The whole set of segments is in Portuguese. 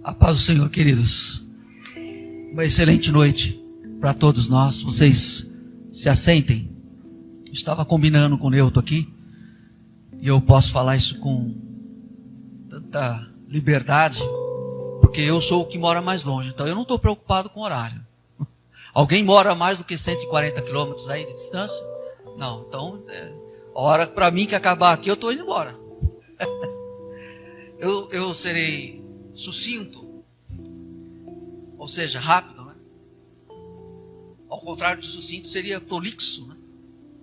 A paz do Senhor, queridos. Uma excelente noite para todos nós. Vocês se assentem. Estava combinando com o Neuto aqui, e eu posso falar isso com tanta liberdade, porque eu sou o que mora mais longe, então eu não estou preocupado com o horário. Alguém mora mais do que 140 quilômetros aí de distância? Não, então a hora para mim que acabar aqui eu estou indo embora. Eu serei sucinto, ou seja, rápido, né? Ao contrário de sucinto seria prolixo, né?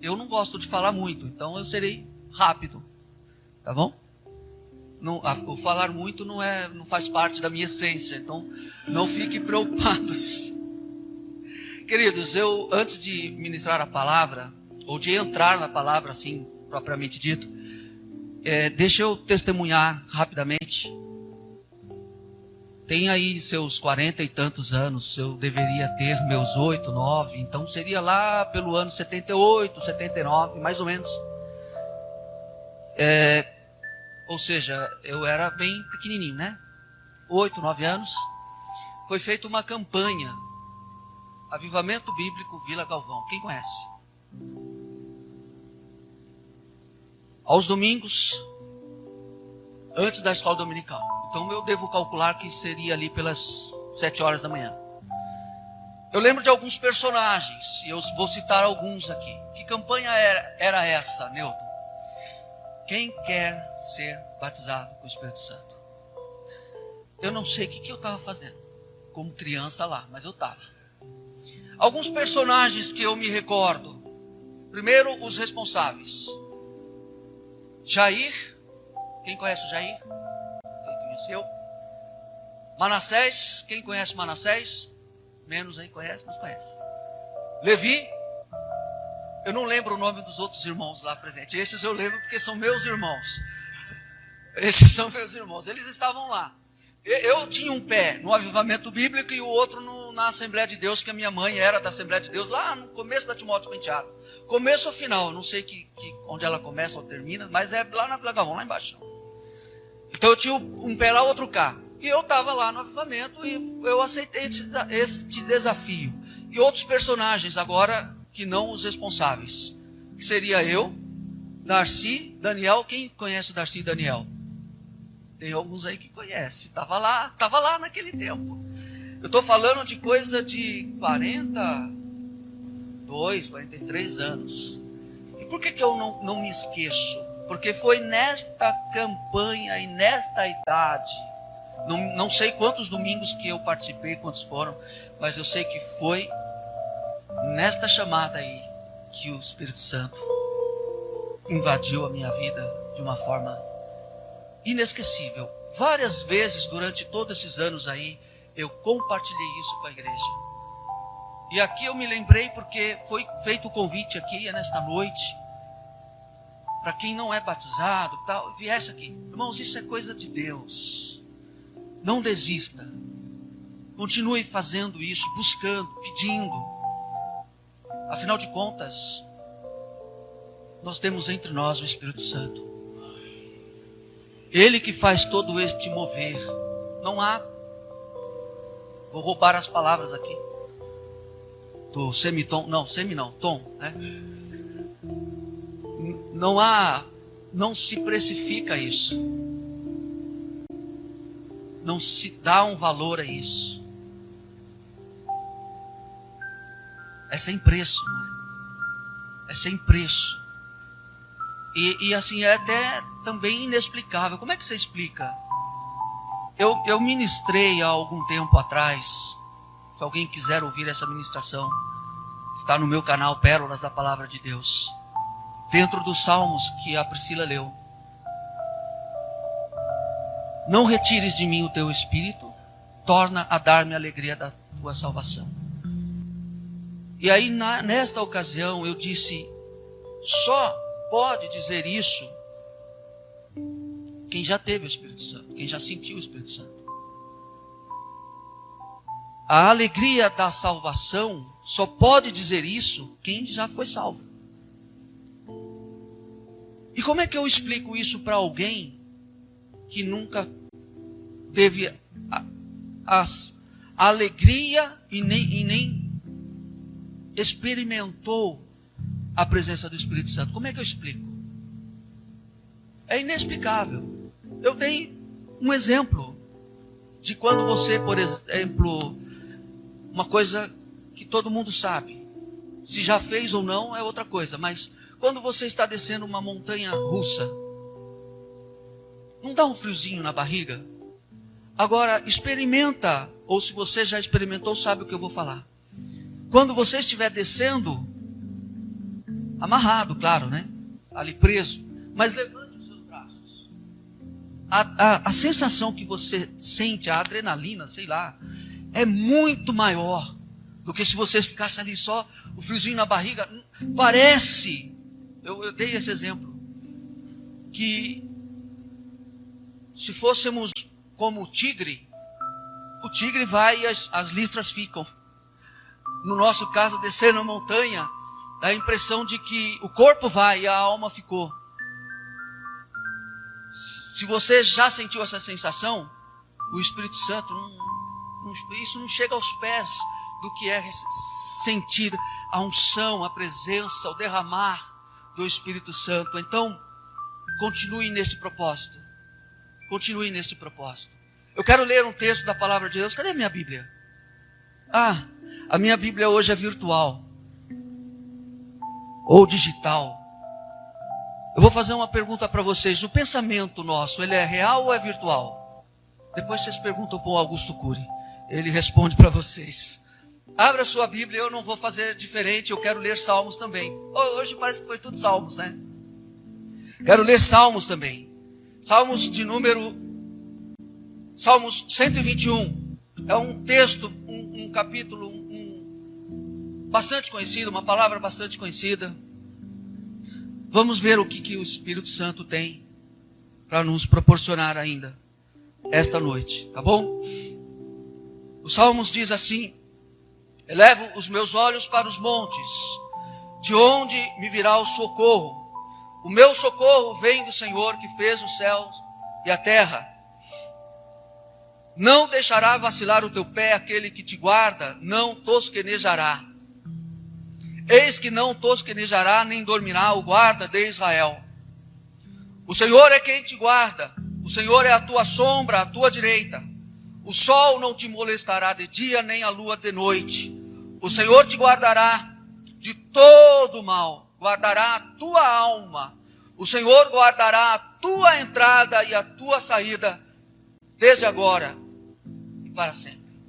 Eu não gosto de falar muito, então eu serei rápido, tá bom? O falar muito não faz parte da minha essência, então não fiquem preocupados. Queridos, eu antes de ministrar a palavra, ou de entrar na palavra assim, propriamente dito, deixa eu testemunhar rapidamente. Tem aí seus 40 e tantos anos, eu deveria ter meus 8, 9, então seria lá pelo ano 78, 79, mais ou menos. Ou seja, eu era bem pequenininho, né? 8, 9 anos. Foi feita uma campanha, Avivamento Bíblico Vila Galvão. Quem conhece? Aos domingos, antes da escola dominical. Então eu devo calcular que seria ali pelas 7 horas da manhã. Eu lembro de alguns personagens, e eu vou citar alguns aqui. Que campanha era essa, Neuton? Quem quer ser batizado com o Espírito Santo? Eu não sei o que eu estava fazendo como criança lá, mas eu estava. Alguns personagens que eu me recordo. Primeiro, os responsáveis. Jair. Quem conhece o Jair? Quem conheceu? Manassés. Quem conhece Manassés? Menos aí conhece, mas conhece. Levi. Eu não lembro o nome dos outros irmãos lá presentes. Esses eu lembro porque são meus irmãos. Esses são meus irmãos. Eles estavam lá. Eu tinha um pé no Avivamento Bíblico e o outro na Assembleia de Deus, que a minha mãe era da Assembleia de Deus, lá no começo da Timóteo Penteado. Começo ou final, eu não sei onde ela começa ou termina, mas é lá na Vila Galvão, lá embaixo. Então eu tinha um pé lá, outro cá. E eu estava lá no Avivamento e eu aceitei este desafio. E outros personagens agora que não os responsáveis. Que seria eu, Darcy, Daniel. Quem conhece o Darcy e Daniel? Tem alguns aí que conhecem. Estava lá naquele tempo. Eu estou falando de coisa de 42, 43 anos. E por que eu não me esqueço? Porque foi nesta campanha e nesta idade, não sei quantos domingos que eu participei, quantos foram, mas eu sei que foi nesta chamada aí que o Espírito Santo invadiu a minha vida de uma forma inesquecível. Várias vezes durante todos esses anos aí, eu compartilhei isso com a igreja. E aqui eu me lembrei porque foi feito o convite aqui nesta noite, para quem não é batizado, tal, viesse aqui. Irmãos, isso é coisa de Deus. Não desista. Continue fazendo isso, buscando, pedindo. Afinal de contas, nós temos entre nós o Espírito Santo. Ele que faz todo este mover. Não há, vou roubar as palavras aqui, do semitom, tom, né? Não se precifica isso. Não se dá um valor a isso. É sem preço, não é? É sem preço. E assim, é até também inexplicável. Como é que você explica? Eu ministrei há algum tempo atrás. Se alguém quiser ouvir essa ministração, está no meu canal Pérolas da Palavra de Deus, dentro dos salmos que a Priscila leu. Não retires de mim o teu espírito, torna a dar-me a alegria da tua salvação. E aí nesta ocasião eu disse, só pode dizer isso quem já teve o Espírito Santo, quem já sentiu o Espírito Santo. A alegria da salvação só pode dizer isso quem já foi salvo. E como é que eu explico isso para alguém que nunca teve a alegria e nem experimentou a presença do Espírito Santo. Como é que eu explico? É inexplicável. Eu dei um exemplo de quando você, por exemplo, uma coisa que todo mundo sabe, se já fez ou não é outra coisa, mas quando você está descendo uma montanha russa, não dá um friozinho na barriga? Agora, experimenta, ou se você já experimentou, sabe o que eu vou falar. Quando você estiver descendo, amarrado, claro, né? Ali preso, mas levante os seus braços. A sensação que você sente, a adrenalina, sei lá, é muito maior do que se você ficasse ali só, o friozinho na barriga. Parece, eu dei esse exemplo, que se fôssemos como o tigre vai e as listras ficam. No nosso caso, descendo a montanha, dá a impressão de que o corpo vai e a alma ficou. Se você já sentiu essa sensação, o Espírito Santo, isso não chega aos pés do que é sentir a unção, a presença, o derramar do Espírito Santo. Então, continue nesse propósito. Continue nesse propósito. Eu quero ler um texto da palavra de Deus. Cadê a minha Bíblia? A minha Bíblia hoje é virtual. Ou digital. Eu vou fazer uma pergunta para vocês. O pensamento nosso, ele é real ou é virtual? Depois vocês perguntam para o Augusto Cury. Ele responde para vocês. Abra sua Bíblia, eu não vou fazer diferente. Eu quero ler Salmos também. Hoje parece que foi tudo Salmos, né? Quero ler Salmos também. Salmos 121. É um texto, um capítulo bastante conhecido, uma palavra bastante conhecida. Vamos ver o que o Espírito Santo tem para nos proporcionar ainda esta noite, tá bom? O Salmos diz assim: elevo os meus olhos para os montes, de onde me virá o socorro? O meu socorro vem do Senhor que fez os céus e a terra. Não deixará vacilar o teu pé aquele que te guarda, não tosquenejará. Eis que não tosquenejará, nem dormirá o guarda de Israel. O Senhor é quem te guarda, o Senhor é a tua sombra, à tua direita. O sol não te molestará de dia, nem a lua de noite. O Senhor te guardará de todo mal, guardará a tua alma. O Senhor guardará a tua entrada e a tua saída, desde agora e para sempre.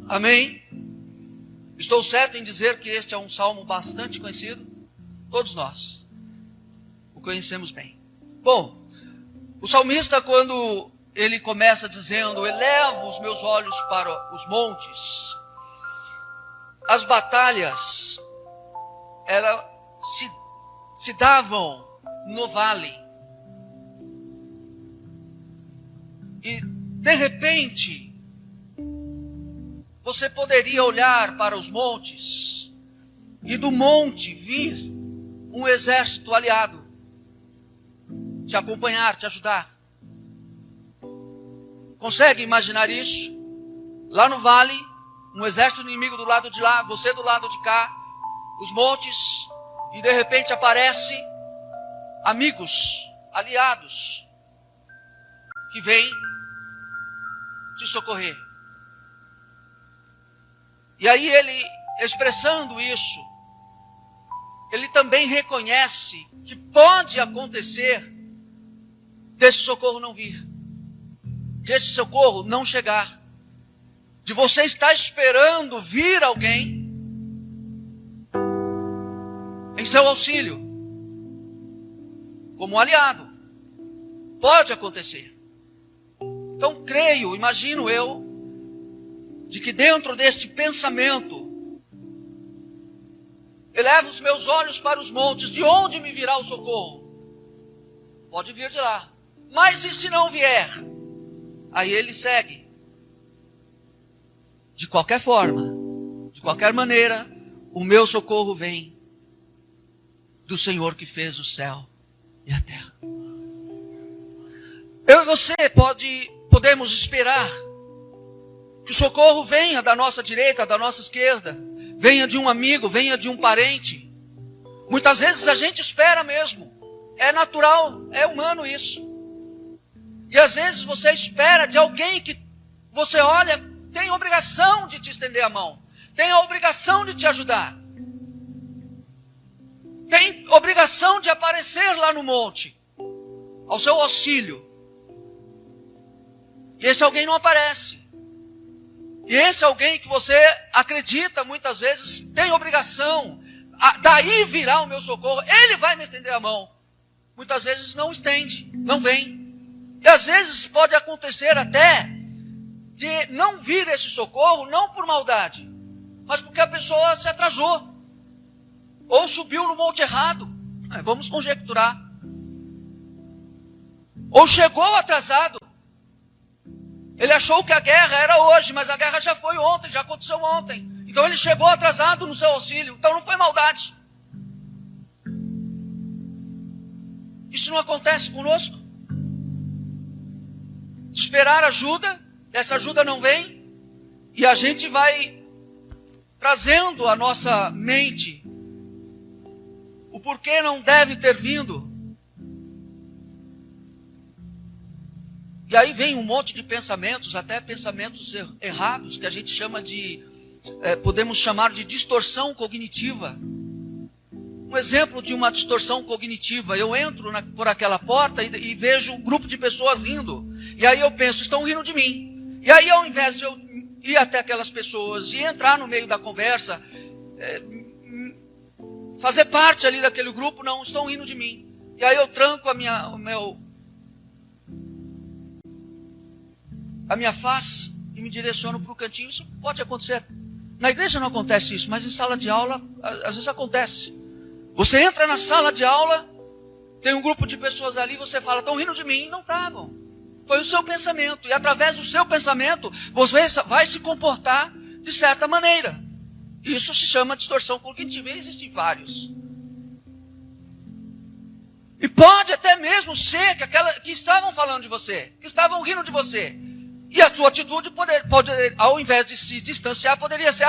Amém? Estou certo em dizer que este é um salmo bastante conhecido. Todos nós o conhecemos bem. Bom, o salmista, quando ele começa dizendo: elevo os meus olhos para os montes, as batalhas, elas se davam no vale. E de repente, você poderia olhar para os montes e do monte vir um exército aliado, te acompanhar, te ajudar. Consegue imaginar isso? Lá no vale, um exército inimigo do lado de lá, você do lado de cá, os montes, e de repente aparece amigos, aliados, que vêm te socorrer. E aí ele, expressando isso, ele também reconhece que pode acontecer desse socorro não vir, desse socorro não chegar, de você estar esperando vir alguém em seu auxílio, como aliado. Pode acontecer. Então creio, imagino eu, de que dentro deste pensamento, elevo os meus olhos para os montes, de onde me virá o socorro? Pode vir de lá. Mas e se não vier? Aí ele segue. De qualquer forma, de qualquer maneira, o meu socorro vem do Senhor que fez o céu e a terra. Eu e você podemos podemos esperar que o socorro venha da nossa direita, da nossa esquerda, venha de um amigo, venha de um parente. Muitas vezes a gente espera mesmo. É natural, é humano isso. E às vezes você espera de alguém que você olha, tem obrigação de te estender a mão, tem a obrigação de te ajudar, tem obrigação de aparecer lá no monte, ao seu auxílio. E esse alguém não aparece. E esse alguém que você acredita muitas vezes tem obrigação, daí virá o meu socorro, ele vai me estender a mão. Muitas vezes não estende, não vem. E às vezes pode acontecer até de não vir esse socorro, não por maldade, mas porque a pessoa se atrasou, ou subiu no monte errado, vamos conjecturar, ou chegou atrasado. Ele achou que a guerra era hoje, mas a guerra já foi ontem, já aconteceu ontem. Então ele chegou atrasado no seu auxílio, então não foi maldade. Isso não acontece conosco? De esperar ajuda, essa ajuda não vem, e a gente vai trazendo à nossa mente o porquê não deve ter vindo. E aí vem um monte de pensamentos, até pensamentos errados, que a gente chama de, podemos chamar de distorção cognitiva. Um exemplo de uma distorção cognitiva: eu entro por aquela porta e vejo um grupo de pessoas rindo. E aí eu penso, estão rindo de mim. E aí, ao invés de eu ir até aquelas pessoas e entrar no meio da conversa, fazer parte ali daquele grupo, não, estão rindo de mim. E aí eu tranco a minha face e me direciono para o cantinho. Isso pode acontecer. Na igreja não acontece isso, mas em sala de aula, às vezes acontece. Você entra na sala de aula, tem um grupo de pessoas ali, você fala, estão rindo de mim. Não estavam. Foi o seu pensamento. E através do seu pensamento, você vai se comportar de certa maneira. Isso se chama distorção cognitiva. E existem vários. E pode até mesmo ser que estavam falando de você, que estavam rindo de você. E a sua atitude, pode, ao invés de se distanciar, poderia ser,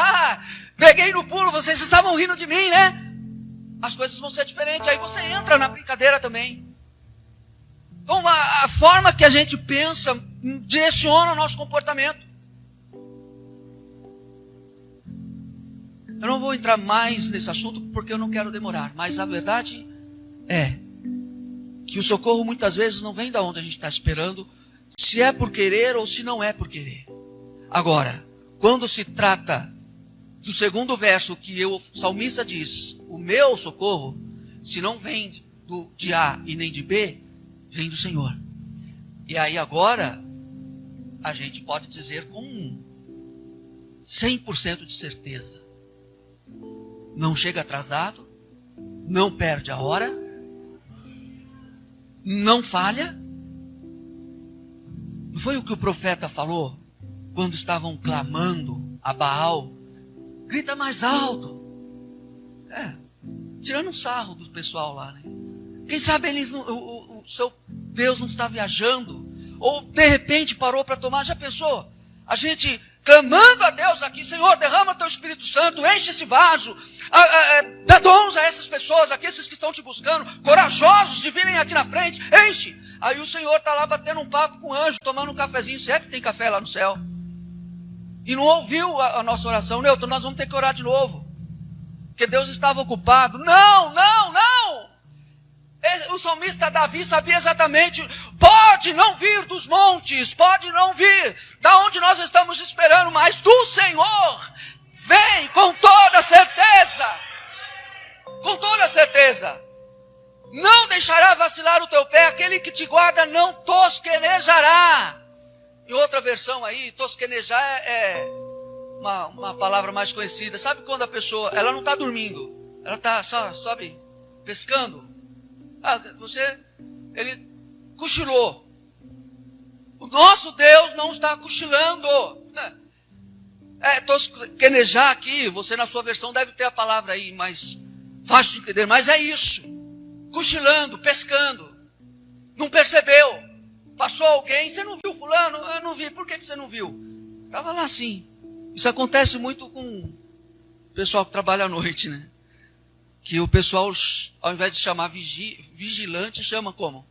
peguei no pulo, vocês estavam rindo de mim, né? As coisas vão ser diferentes. Aí você entra na brincadeira também. Então, a forma que a gente pensa direciona o nosso comportamento. Eu não vou entrar mais nesse assunto porque eu não quero demorar. Mas a verdade é que o socorro muitas vezes não vem da onde a gente está esperando, se é por querer ou se não é por querer. Agora, quando se trata do segundo verso que o salmista diz, o meu socorro, se não vem de A e nem de B, vem do Senhor. E aí agora, a gente pode dizer com 100% de certeza, não chega atrasado, não perde a hora, não falha. Não foi o que o profeta falou quando estavam clamando a Baal? Grita mais alto. Tirando um sarro do pessoal lá, né? Quem sabe o seu Deus não está viajando, ou de repente parou para tomar. Já pensou? A gente clamando a Deus aqui, Senhor, derrama teu Espírito Santo, enche esse vaso, dá dons a essas pessoas, aqui, esses que estão te buscando, corajosos de virem aqui na frente, enche. Aí o Senhor está lá batendo um papo com o anjo, tomando um cafezinho, se é que tem café lá no céu, e não ouviu a nossa oração. Newton, nós vamos ter que orar de novo, porque Deus estava ocupado. Não. O salmista Davi sabia exatamente, pode não vir dos montes, pode não vir da onde nós estamos esperando, mas do Senhor vem com toda certeza. Com toda certeza. Não deixará vacilar o teu pé, aquele que te guarda não tosquenejará. Em outra versão aí, tosquenejar é uma palavra mais conhecida. Sabe quando a pessoa, ela não está dormindo, ela está, sabe, pescando. Ele cochilou. O nosso Deus não está cochilando. Tosquenejar aqui, você na sua versão deve ter a palavra aí, mais fácil de entender, mas é isso. Cochilando, pescando. Não percebeu. Passou alguém, você não viu fulano? Eu não vi, por que você não viu? Estava lá assim. Isso acontece muito com o pessoal que trabalha à noite, né? Que o pessoal, ao invés de chamar vigilante, chama como?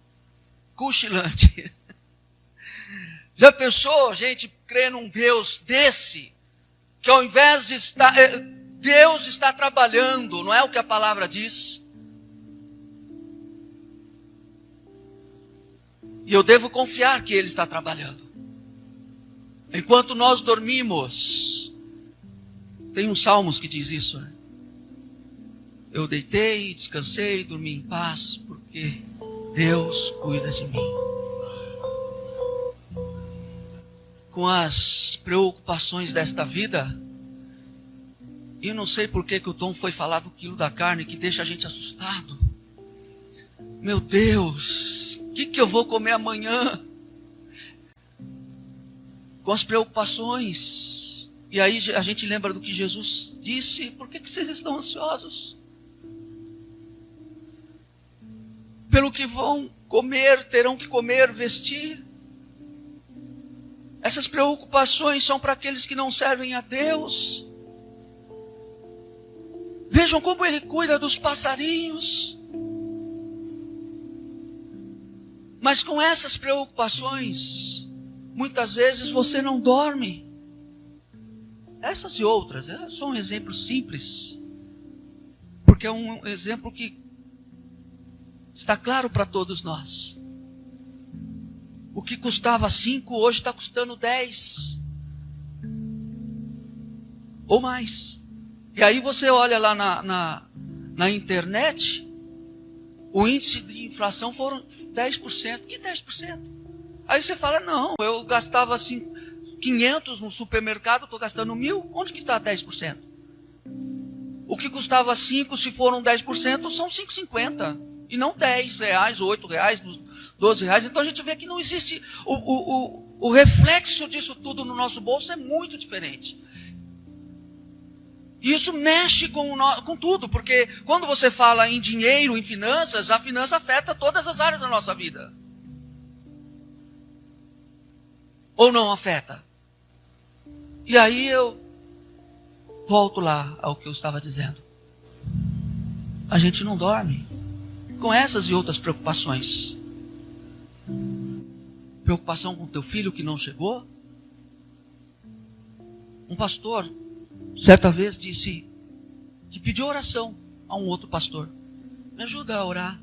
Cochilante. Já pensou, gente, crer num Deus desse, que ao invés de estar... Deus está trabalhando, não é o que a palavra diz? E eu devo confiar que Ele está trabalhando. Enquanto nós dormimos, tem uns salmos que diz isso, né? Eu deitei, descansei, dormi em paz, porque Deus cuida de mim. Com as preocupações desta vida, e eu não sei por que o Tom foi falar do quilo da carne, que deixa a gente assustado. Meu Deus, o que eu vou comer amanhã? Com as preocupações. E aí a gente lembra do que Jesus disse: por que vocês estão ansiosos? Pelo que vão comer, terão que comer, vestir. Essas preocupações são para aqueles que não servem a Deus. Vejam como Ele cuida dos passarinhos. Mas com essas preocupações, muitas vezes você não dorme. Essas e outras, é só um exemplo simples. Porque é um exemplo que está claro para todos nós. O que custava 5, hoje está custando 10. Ou mais. E aí você olha lá na internet, o índice de inflação foram 10%. Que 10%? Aí você fala, não, eu gastava assim 500 no supermercado, estou gastando 1.000. Onde que está 10%? O que custava 5, se foram 10%, são 5,50. E não 10 reais, 8 reais, 12 reais. Então a gente vê que não existe... O reflexo disso tudo no nosso bolso é muito diferente. E isso mexe com tudo, porque quando você fala em dinheiro, em finanças, a finança afeta todas as áreas da nossa vida. Ou não afeta? E aí eu volto lá ao que eu estava dizendo. A gente não dorme com essas e outras preocupações. Preocupação com teu filho que não chegou. Um pastor certa vez disse que pediu oração a um outro pastor. Me ajuda a orar.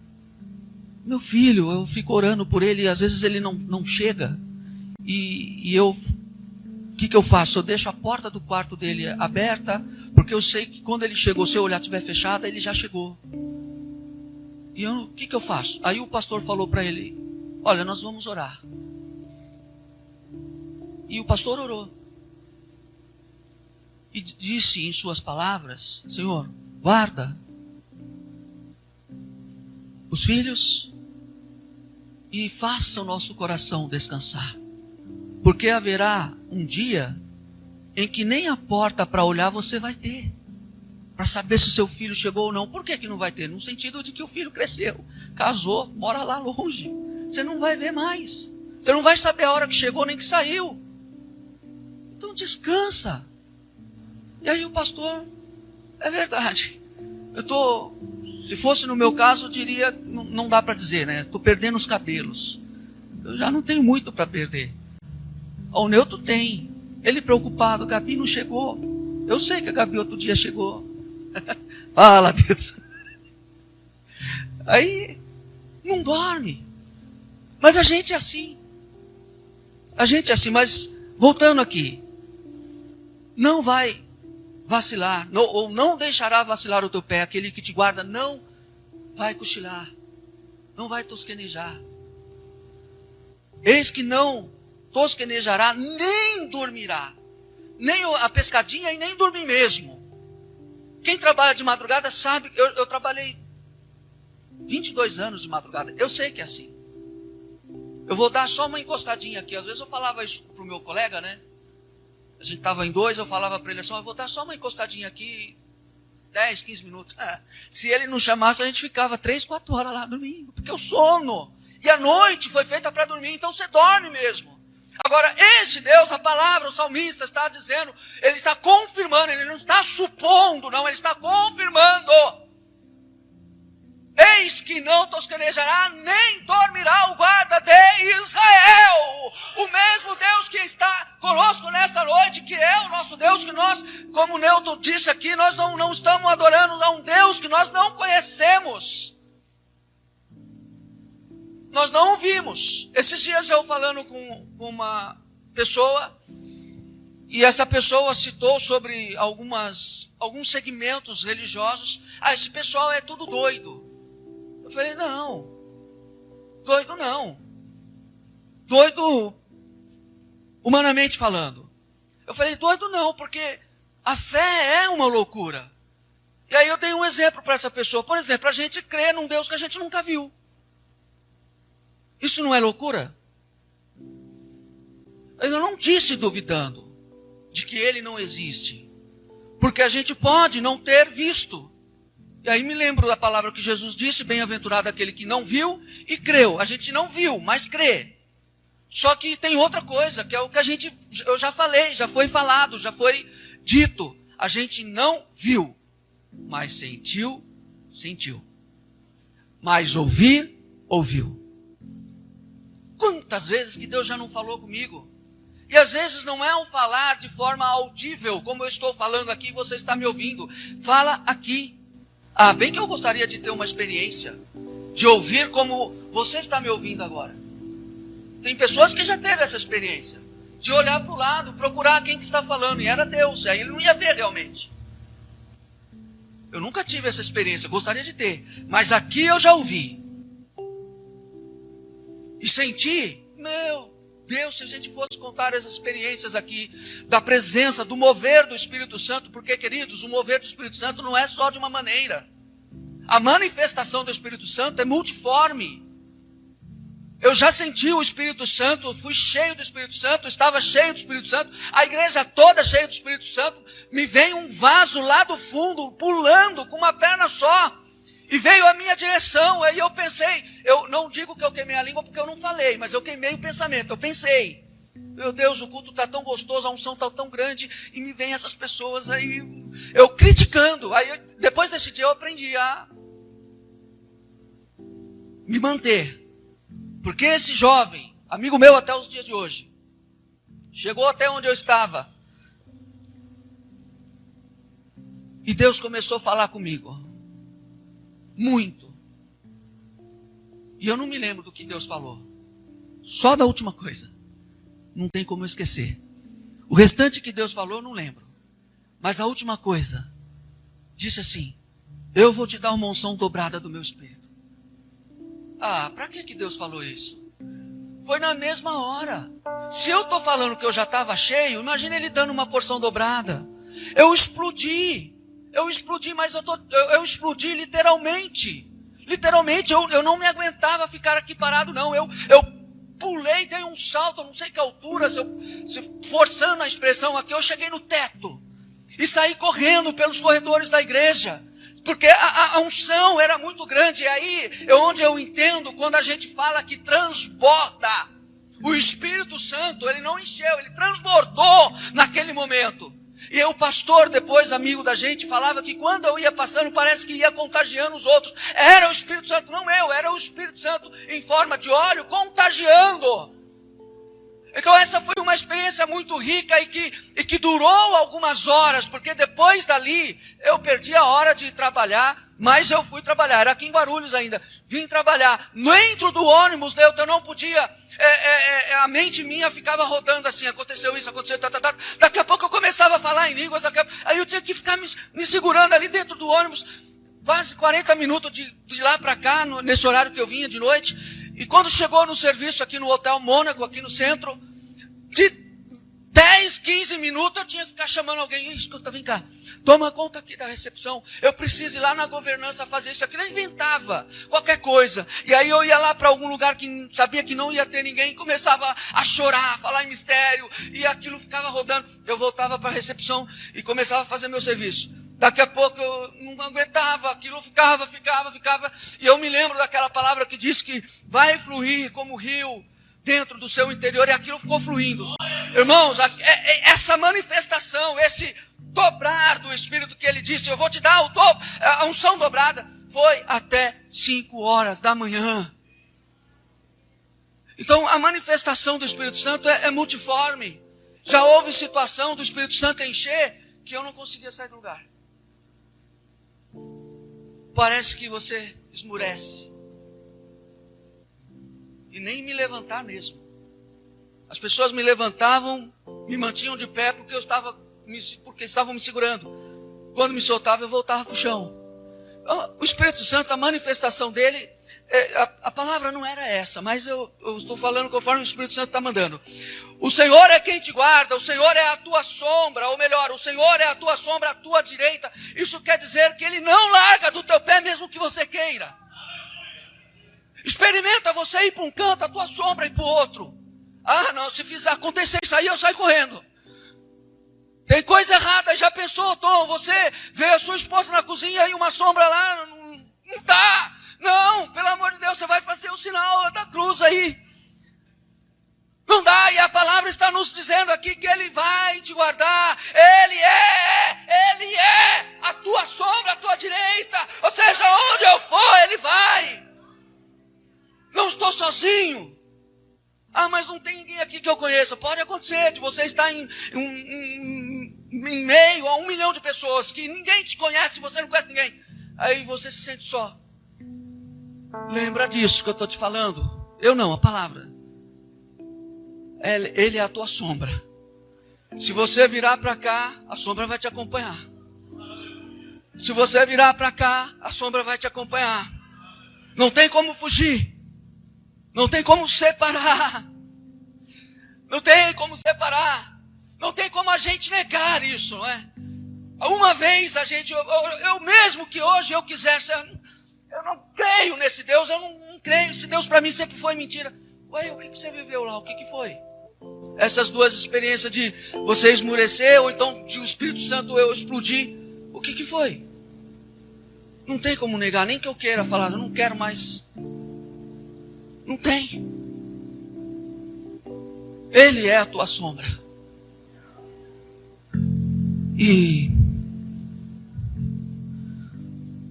Meu filho, eu fico orando por ele e às vezes ele não chega. E eu, o que eu faço? Eu deixo a porta do quarto dele aberta, porque eu sei que quando ele chegou, se o olhar estiver fechado, ele já chegou. E o que eu faço? Aí o pastor falou para ele, olha, nós vamos orar. E o pastor orou. E disse em suas palavras, Senhor, guarda os filhos e faça o nosso coração descansar. Porque haverá um dia em que nem a porta para olhar você vai ter. Para saber se seu filho chegou ou não. Por que não vai ter? No sentido de que o filho cresceu, casou, mora lá longe. Você não vai ver mais. Você não vai saber a hora que chegou nem que saiu. Então descansa. E aí o pastor, é verdade. Se fosse no meu caso, eu diria, não dá para dizer, né? Estou perdendo os cabelos. Eu já não tenho muito para perder. O Neuto tem. Ele preocupado, Gabi não chegou. Eu sei que a Gabi outro dia chegou. Fala, Deus. Aí, não dorme. Mas a gente é assim. A gente é assim, mas voltando aqui. Não vai vacilar, ou não deixará vacilar o teu pé. Aquele que te guarda não vai cochilar. Não vai tosquenejar. Eis que não tosquenejará, nem dormirá. Nem a pescadinha e nem dormir mesmo. Quem trabalha de madrugada sabe, eu trabalhei 22 anos de madrugada. Eu sei que é assim. Eu vou dar só uma encostadinha aqui. Às vezes eu falava isso para o meu colega, né? A gente estava em 2, eu falava para ele assim, eu vou dar só uma encostadinha aqui, 10, 15 minutos. Se ele não chamasse, a gente ficava 3, 4 horas lá dormindo. Porque o sono E a noite foi feita para dormir, então você dorme mesmo. Agora, esse Deus, a palavra, o salmista está dizendo, ele está confirmando, ele não está supondo, não, ele está confirmando. Eis que não tosquenejará, nem dormirá o guarda de Israel. O mesmo Deus que está conosco nesta noite, que é o nosso Deus, que nós, como o Newton disse aqui, nós não estamos adorando a um Deus que nós não conhecemos. Nós não o vimos. Esses dias eu falando com uma pessoa, e essa pessoa citou sobre alguns segmentos religiosos. Esse pessoal é tudo doido. Eu falei, não. Doido não. Doido, humanamente falando. Eu falei, doido não, porque a fé é uma loucura. E aí eu dei um exemplo para essa pessoa. Por exemplo, a gente crê num Deus que a gente nunca viu. Isso não é loucura? Eu não disse duvidando de que ele não existe. Porque a gente pode não ter visto. E aí me lembro da palavra que Jesus disse, bem-aventurado aquele que não viu e creu. A gente não viu, mas crê. Só que tem outra coisa, que é o que eu já falei, já foi falado, já foi dito. A gente não viu, mas sentiu. Mas ouviu. Quantas vezes que Deus já não falou comigo? E às vezes não é um falar de forma audível, como eu estou falando aqui, você está me ouvindo. Fala aqui. Bem que eu gostaria de ter uma experiência, de ouvir como você está me ouvindo agora. Tem pessoas que já teve essa experiência, de olhar para o lado, procurar quem que está falando, e era Deus, aí ele não ia ver realmente. Eu nunca tive essa experiência, gostaria de ter, mas aqui eu já ouvi. E senti, meu Deus, se a gente fosse contar as experiências aqui, da presença, do mover do Espírito Santo, porque, queridos, o mover do Espírito Santo não é só de uma maneira. A manifestação do Espírito Santo é multiforme. Eu já senti o Espírito Santo, fui cheio do Espírito Santo, estava cheio do Espírito Santo, a igreja toda cheia do Espírito Santo, me veio um vaso lá do fundo, pulando, com uma perna só, e veio a minha direção. Aí eu pensei, eu não digo que eu queimei a língua porque eu não falei, mas eu queimei o pensamento. Eu pensei, meu Deus, o culto está tão gostoso, a unção está tão grande, e me vem essas pessoas aí, eu criticando. Aí depois desse dia eu aprendi a me manter. Porque esse jovem, amigo meu até os dias de hoje, chegou até onde eu estava, e Deus começou a falar comigo. Muito. E eu não me lembro do que Deus falou. Só da última coisa. Não tem como eu esquecer. O restante que Deus falou eu não lembro. Mas a última coisa, disse assim, eu vou te dar uma unção dobrada do meu espírito. Para que Deus falou isso? Foi na mesma hora. Se eu estou falando que eu já estava cheio, imagina ele dando uma porção dobrada. Eu explodi, mas eu explodi literalmente. Literalmente, eu não me aguentava ficar aqui parado, não. Eu pulei, dei um salto, não sei que altura, forçando a expressão aqui, eu cheguei no teto. E saí correndo pelos corredores da igreja. Porque a unção era muito grande. E aí é onde eu entendo quando a gente fala que transborda. O Espírito Santo, ele não encheu, ele transbordou naquele momento. E o pastor, depois amigo da gente, falava que quando eu ia passando, parece que ia contagiando os outros. Era o Espírito Santo, não eu, era o Espírito Santo em forma de óleo, contagiando. Então essa foi uma experiência muito rica e que durou algumas horas, porque depois dali eu perdi a hora de trabalhar, mas eu fui trabalhar, era aqui em Guarulhos ainda, vim trabalhar. Dentro do ônibus, eu não podia, a mente minha ficava rodando assim, aconteceu isso, aconteceu, daqui a pouco eu começava a falar em línguas, aí eu tinha que ficar me segurando ali dentro do ônibus, quase 40 minutos de lá para cá, nesse horário que eu vinha de noite. E quando chegou no serviço aqui no Hotel Mônaco, aqui no centro, de 10, 15 minutos eu tinha que ficar chamando alguém. Escuta, vem cá, toma conta aqui da recepção. Eu preciso ir lá na governança fazer isso aqui. Eu inventava qualquer coisa. E aí eu ia lá para algum lugar que sabia que não ia ter ninguém, começava a chorar, a falar em mistério, e aquilo ficava rodando. Eu voltava para a recepção e começava a fazer meu serviço. Daqui a pouco eu não aguentava, aquilo ficava. E eu me lembro daquela palavra que diz que vai fluir como rio dentro do seu interior, e aquilo ficou fluindo. Irmãos, essa manifestação, esse dobrar do Espírito que ele disse, eu vou te dar a unção dobrada, foi até 5 horas da manhã. Então a manifestação do Espírito Santo é multiforme. Já houve situação do Espírito Santo encher que eu não conseguia sair do lugar. Parece que você esmurece. E nem me levantar mesmo. As pessoas me levantavam, me mantinham de pé porque estavam me segurando. Quando me soltava, eu voltava para o chão. O Espírito Santo, a manifestação dele, a palavra não era essa, mas eu estou falando conforme o Espírito Santo está mandando. O Senhor é quem te guarda, o Senhor é a tua sombra, ou melhor, o Senhor é a tua sombra à tua direita. Isso quer dizer que Ele não larga do teu pé mesmo que você queira. Experimenta você ir para um canto, a tua sombra ir para o outro. Ah, não, se fizer acontecer isso aí, eu saio correndo. Tem coisa errada, já pensou, Tom? Você vê a sua esposa na cozinha e uma sombra lá, não dá. Não, pelo amor de Deus, você vai fazer o sinal da cruz aí. Não dá, e a palavra está nos dizendo aqui que Ele vai te guardar. Ele é a tua sombra, a tua direita. Ou seja, onde eu for, Ele vai. Não estou sozinho. Ah, mas não tem ninguém aqui que eu conheça. Pode acontecer de você estar em meio a 1 milhão de pessoas que ninguém te conhece, você não conhece ninguém. Aí você se sente só. Lembra disso que eu estou te falando? Eu não, a palavra. Ele é a tua sombra. Se você virar para cá, a sombra vai te acompanhar. Se você virar para cá, a sombra vai te acompanhar. Não tem como fugir. Não tem como separar. Não tem como separar. Não tem como a gente negar isso, não é? Uma vez a gente, eu mesmo que hoje eu quisesse, eu não creio nesse Deus, eu não creio. Esse Deus para mim sempre foi mentira. Ué, o que você viveu lá? O que foi? Essas duas experiências de você esmurecer, ou então de o Espírito Santo eu explodir. O que foi? Não tem como negar, nem que eu queira falar, eu não quero mais. Não tem. Ele é a tua sombra. E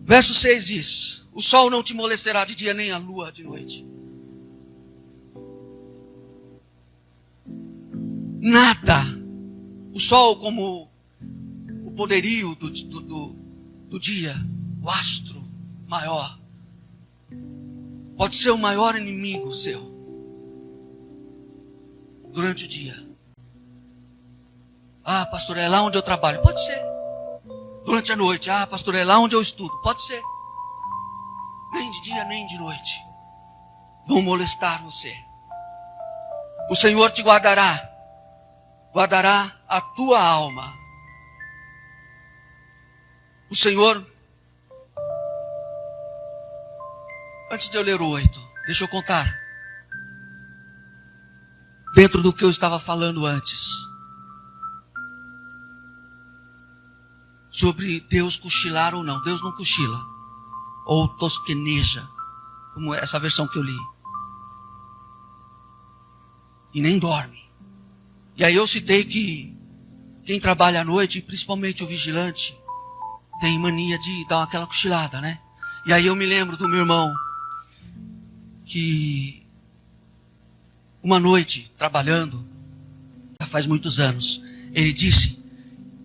verso 6 diz: o sol não te molestará de dia, nem a lua de noite. Nada. O sol como o poderio do dia, o astro maior, pode ser o maior inimigo seu durante o dia. Ah, pastor, é lá onde eu trabalho. Pode ser. Durante a noite. Ah, pastor, é lá onde eu estudo. Pode ser. Nem de dia, nem de noite vão molestar você. O Senhor te guardará. Guardará a tua alma. O Senhor... Antes de eu ler o 8, deixa eu contar. Dentro do que eu estava falando antes. Sobre Deus cochilar ou não. Deus não cochila. Ou tosqueneja. Como essa versão que eu li. E nem dorme. E aí eu citei que quem trabalha à noite, principalmente o vigilante, tem mania de dar aquela cochilada, né? E aí eu me lembro do meu irmão, que uma noite, trabalhando, já faz muitos anos, ele disse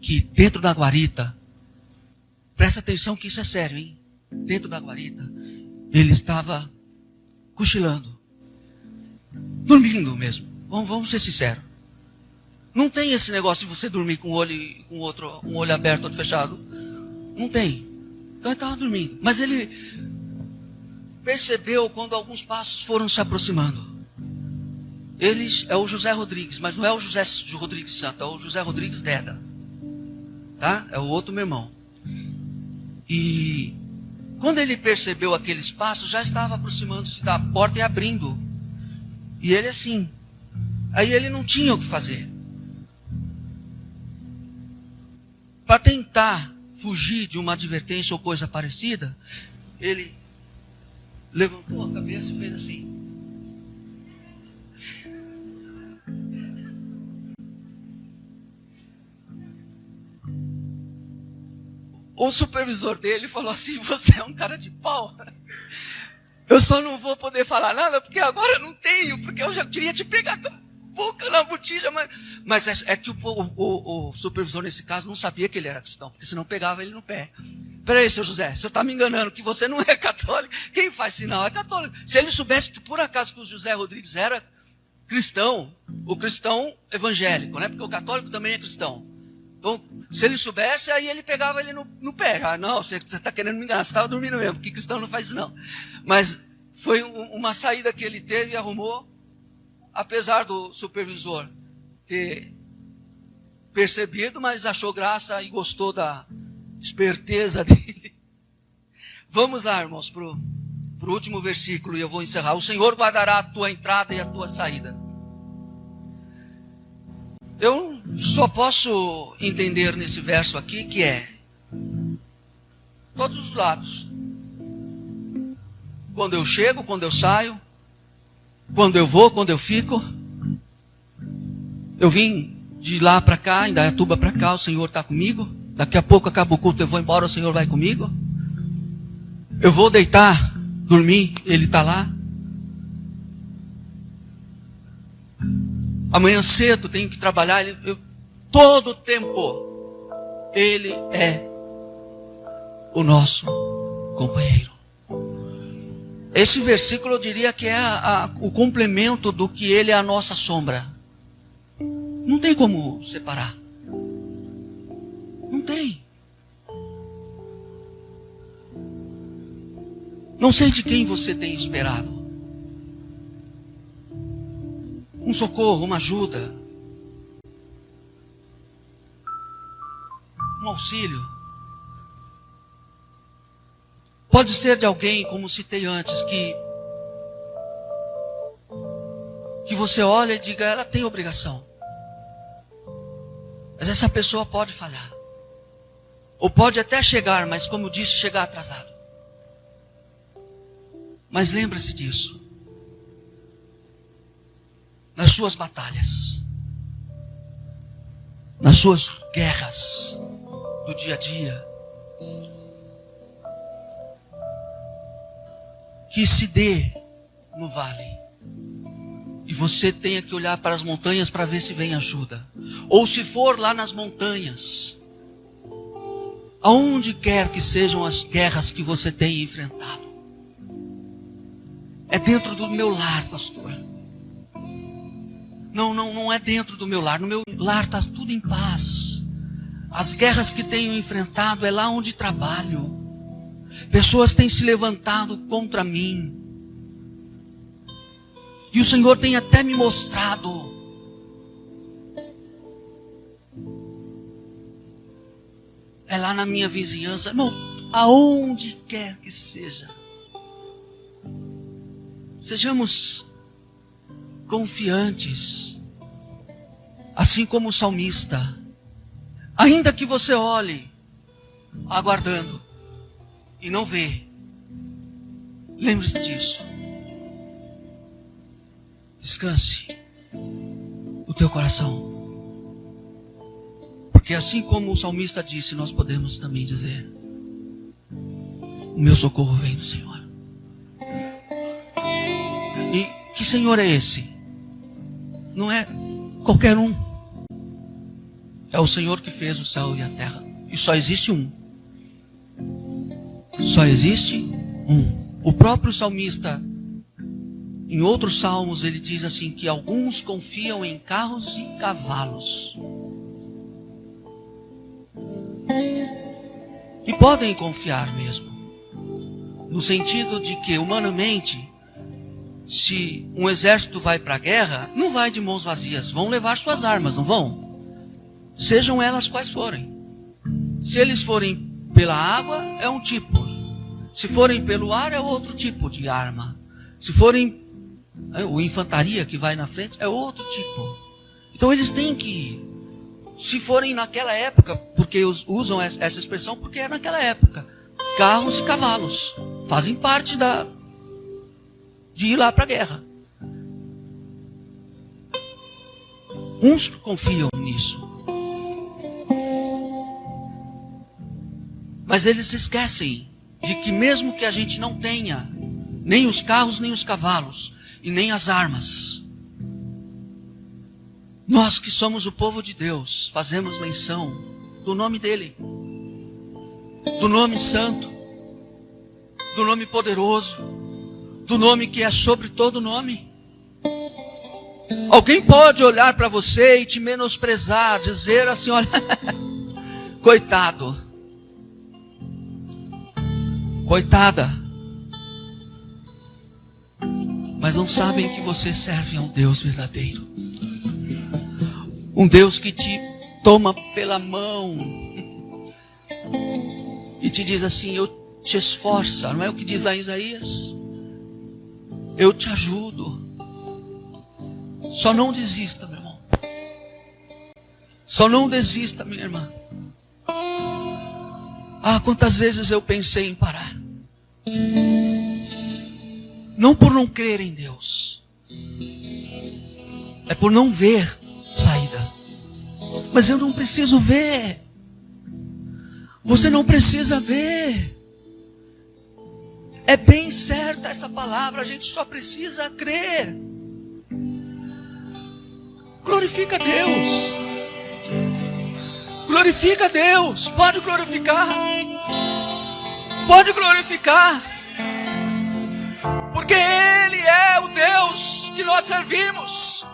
que dentro da guarita, presta atenção que isso é sério, hein? Dentro da guarita, ele estava cochilando, dormindo mesmo. Vamos ser sinceros. Não tem esse negócio de você dormir com um olho aberto, outro fechado. Não tem. Então ele estava dormindo. Mas ele percebeu quando alguns passos foram se aproximando. Ele é o José Rodrigues, mas não é o José Rodrigues Santo, é o José Rodrigues Deda. Tá? É o outro meu irmão. E quando ele percebeu aqueles passos, já estava aproximando-se da porta e abrindo. E ele assim. Aí ele não tinha o que fazer. Para tentar fugir de uma advertência ou coisa parecida, ele levantou a cabeça e fez assim. O supervisor dele falou assim: você é um cara de pau. Eu só não vou poder falar nada porque agora eu não tenho, porque eu já queria te pegar com a boca na botija. Mas é que o supervisor nesse caso não sabia que ele era cristão, porque senão pegava ele no pé. Peraí, seu José, o senhor está me enganando, que você não é católico. Quem faz sinal é católico. Se ele soubesse que por acaso que o José Rodrigues era cristão, o cristão evangélico, né? Porque o católico também é cristão. Então, se ele soubesse, aí ele pegava ele no pé. Ah, não, você está querendo me enganar, você estava dormindo mesmo, porque cristão não faz isso não. Mas foi uma saída que ele teve e arrumou, apesar do supervisor ter percebido, mas achou graça e gostou da esperteza dele. Vamos lá, irmãos, para o último versículo e eu vou encerrar. O Senhor guardará a tua entrada e a tua saída. Eu só posso entender nesse verso aqui que é todos os lados. Quando eu chego, quando eu saio, quando eu vou, quando eu fico. Eu vim de lá para cá, em Indaiatuba para cá, o Senhor está comigo. Daqui a pouco acaba o culto, eu vou embora, o Senhor vai comigo. Eu vou deitar, dormir, Ele está lá. Amanhã cedo tenho que trabalhar, todo o tempo, Ele é o nosso companheiro. Esse versículo eu diria que é o complemento do que Ele é a nossa sombra. Não tem como separar. Não tem. Não sei de quem você tem esperado. Um socorro, uma ajuda, um auxílio. Pode ser de alguém, como citei antes, que você olha e diga, ela tem obrigação. Mas essa pessoa pode falhar. Ou pode até chegar, mas como disse, chegar atrasado. Mas lembre-se disso. Nas suas batalhas, nas suas guerras do dia a dia, que se dê no vale, e você tenha que olhar para as montanhas para ver se vem ajuda, ou se for lá nas montanhas, aonde quer que sejam as guerras que você tem enfrentado, é dentro do meu lar, pastor. Não é dentro do meu lar. No meu lar está tudo em paz. As guerras que tenho enfrentado é lá onde trabalho. Pessoas têm se levantado contra mim. E o Senhor tem até me mostrado. É lá na minha vizinhança. Irmão, aonde quer que seja. Sejamos confiantes, assim como o salmista. Ainda que você olhe, aguardando, e não vê, lembre-se disso. Descanse o teu coração. Porque assim como o salmista disse, nós podemos também dizer, o meu socorro vem do Senhor. E que Senhor é esse? Não é qualquer um. É o Senhor que fez o céu e a terra. E só existe um. Só existe um. O próprio salmista, em outros salmos, ele diz assim, que alguns confiam em carros e cavalos. E podem confiar mesmo. No sentido de que, humanamente, se um exército vai para a guerra, não vai de mãos vazias, vão levar suas armas, não vão? Sejam elas quais forem. Se eles forem pela água, é um tipo. Se forem pelo ar, é outro tipo de arma. Se forem o infantaria que vai na frente, é outro tipo. Então eles têm que ir. se forem naquela época, porque usam essa expressão, porque é naquela época, carros e cavalos fazem parte de ir lá para a guerra. Uns confiam nisso, mas eles esquecem de que mesmo que a gente não tenha nem os carros, nem os cavalos e nem as armas, nós que somos o povo de Deus fazemos menção do nome dele, do nome santo, do nome poderoso, do nome que é sobre todo nome. Alguém pode olhar para você e te menosprezar, dizer assim, olha, coitado, coitada, mas não sabem que você serve a um Deus verdadeiro, um Deus que te toma pela mão e te diz assim, eu te esforço, não é o que diz lá em Isaías? Eu te ajudo. Só não desista, meu irmão. Só não desista, minha irmã. Ah, quantas vezes eu pensei em parar. Não por não crer em Deus, é por não ver saída. Mas eu não preciso ver. Você não precisa ver. É bem certa essa palavra, a gente só precisa crer. Glorifica a Deus. Glorifica a Deus. Pode glorificar. Pode glorificar. Porque Ele é o Deus que nós servimos.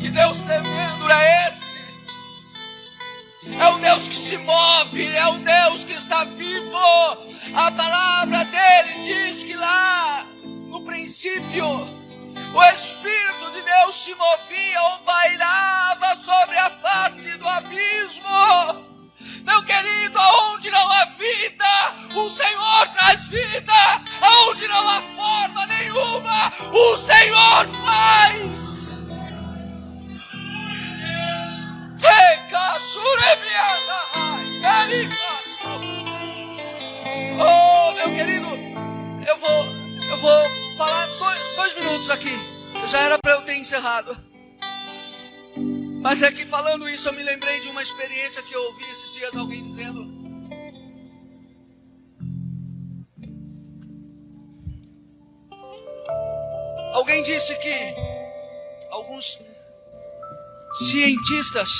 Que Deus tremendo é esse? É um Deus que se move, é um Deus que está vivo. A palavra dele diz que lá no princípio o Espírito de Deus se movia ou pairava sobre a face do abismo. Meu querido, aonde não há vida, o Senhor traz vida. Aonde não há forma nenhuma, o Senhor faz. Oh, meu querido, eu vou falar dois minutos aqui. Já era para eu ter encerrado. Mas é que falando isso eu me lembrei de uma experiência que eu ouvi esses dias, alguém dizendo: alguém disse que alguns cientistas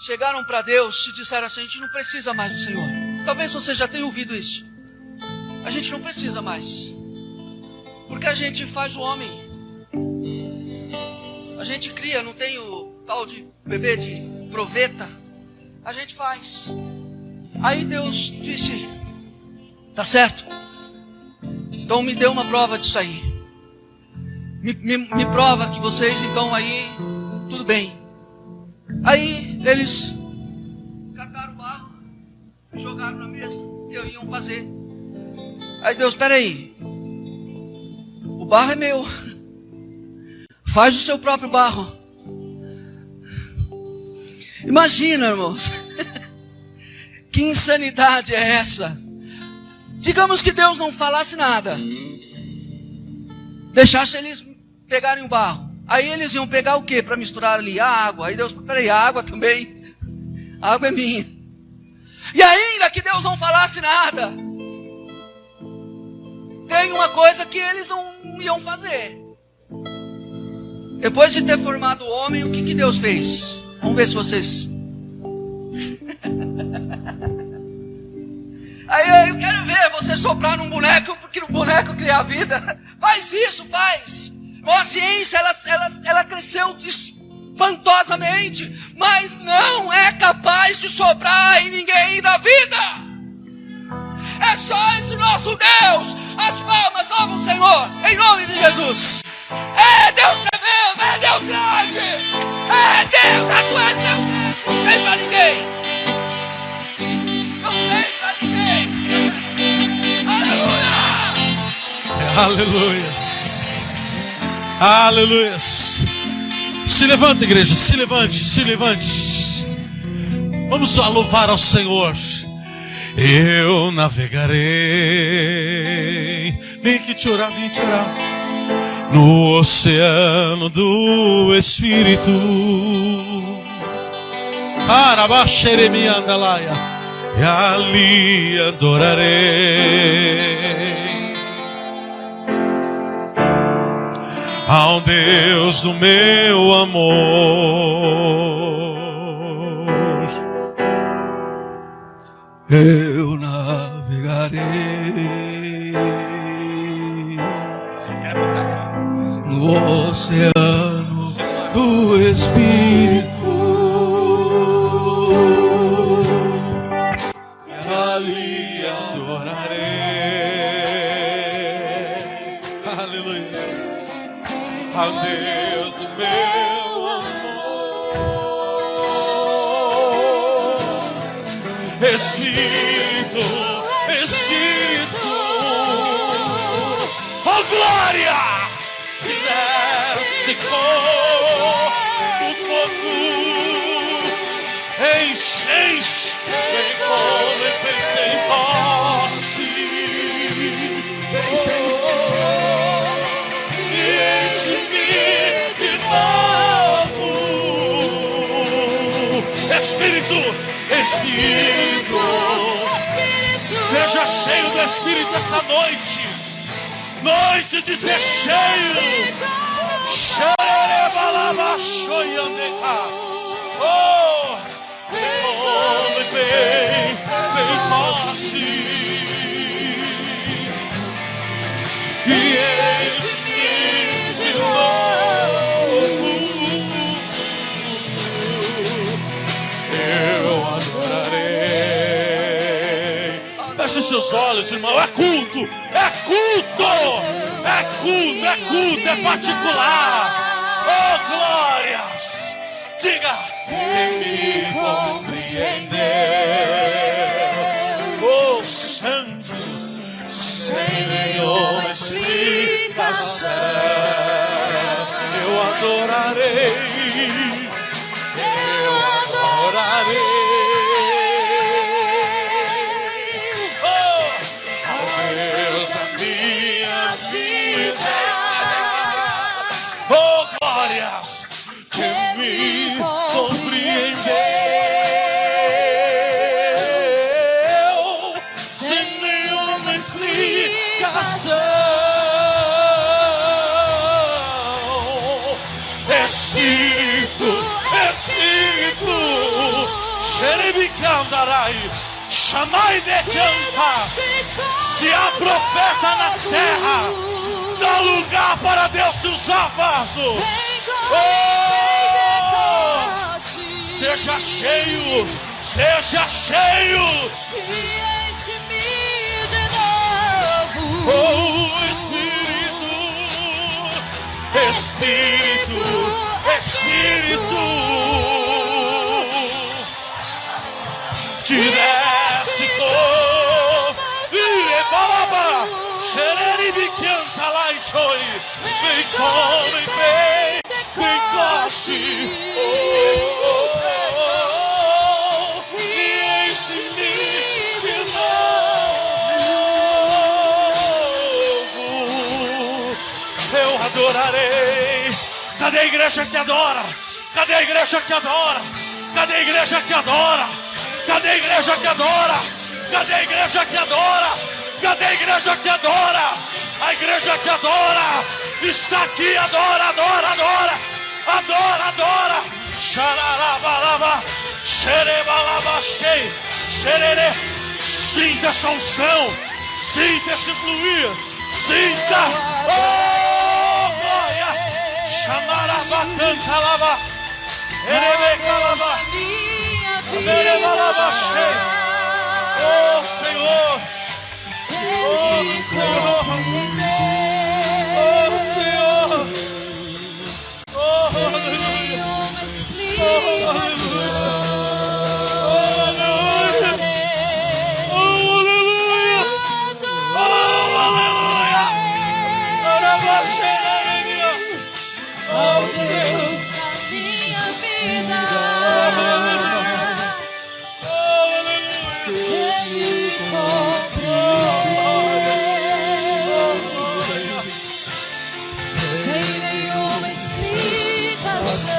chegaram para Deus e disseram assim: a gente não precisa mais do Senhor. Talvez você já tenha ouvido isso. A gente não precisa mais, porque a gente faz o homem. A gente cria, não tem o tal de bebê de proveta. A gente faz. Aí Deus disse: tá certo, então me dê uma prova disso aí. Me prova que vocês então aí, tudo bem. Aí eles cataram o barro, jogaram na mesa que iam fazer. Aí Deus: espera aí, o barro é meu, faz o seu próprio barro. Imagina, irmãos, que insanidade é essa? Digamos que Deus não falasse nada, deixasse eles pegarem o barro. Aí eles iam pegar o que para misturar ali? A água. Aí Deus: peraí, a água também? A água é minha. E ainda que Deus não falasse nada, tem uma coisa que eles não iam fazer. Depois de ter formado o homem, o que Deus fez? Vamos ver se vocês... Aí eu quero ver você soprar num boneco, porque o boneco cria a vida. Faz isso, faz. A ciência, ela cresceu espantosamente, mas não é capaz de sobrar em ninguém da vida. É só esse nosso Deus. As palmas louvam o Senhor, em nome de Jesus. É Deus tremendo, é Deus grande, é Deus, tu és meu Deus, não tem pra ninguém. Não tem pra ninguém. Aleluia. Aleluias. Aleluias. Se levanta, igreja, se levante, se levante. Vamos louvar ao Senhor. Eu navegarei, vem que chorar, no oceano do Espírito. Arabaxeremiandalaia, e ali adorarei ao Deus do meu amor. Eu navegarei no oceano do Espírito, e ali adorarei, aleluia, ao Deus do meu amor. Espírito, Espírito, oh glória, que desce com o fogo, enche, enche, vem como tem posse, vem Senhor, e enche-me de novo. Espírito, Espírito, seja cheio do Espírito essa noite, noite de ser cheio. Oh, vem posse e enche-me de novo. Eu adorarei. Feche seus olhos, irmão. É culto, é culto, é culto, é culto, é particular. Oh, glórias. Diga, quem me compreendeu. Oh, Santo, sem nenhuma explicação, eu adorarei. Eu adorarei. Chamai de canta. Se há profeta na terra, dá lugar para Deus se usar vaso. Oh, seja cheio, seja cheio. Oh, Espírito, Espírito, Espírito, que desce com e balaba, xereribi canta lá e choi, vem come bem, vem coce, e enche-me de novo. Eu adorarei. Cadê a igreja que adora? Cadê a igreja que adora? Cadê a igreja que adora? Cadê a igreja que adora? Cadê a igreja que adora? Cadê a igreja que adora? A igreja que adora está aqui, adora, adora, adora, adora, adora. Xararabalaba, xerebalaba, xei, xerere. Sinta essa unção, sinta esse fluir, sinta. Oh, glória! canta lava. Erebe calava. Erebe lava cheio. Oh Senhor. Oh Senhor. Oh Senhor. Oh aleluia. Oh aleluia. Oh Deus da minha vida, Ele compreende sem nenhuma explicação.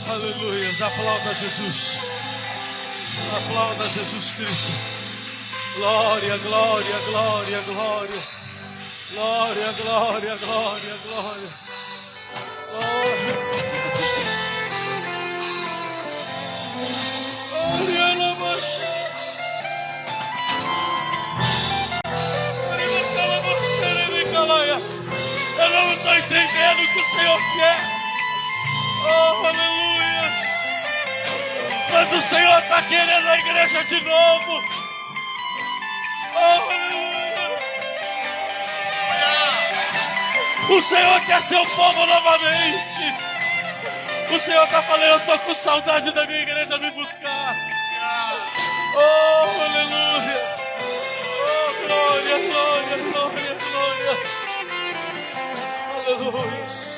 Aleluia. Aplauda Jesus. Aplauda Jesus Cristo. Glória, glória, glória, glória. Glória, glória, glória, glória. Glória. Glória na mocha. Eu não estou entendendo o que o Senhor quer. Oh, aleluia. Mas o Senhor está querendo a igreja de novo. Oh, aleluia. O Senhor quer seu povo novamente. O Senhor está falando, eu estou com saudade da minha igreja me buscar. Oh, aleluia. Oh, glória, glória, glória, glória. Aleluia.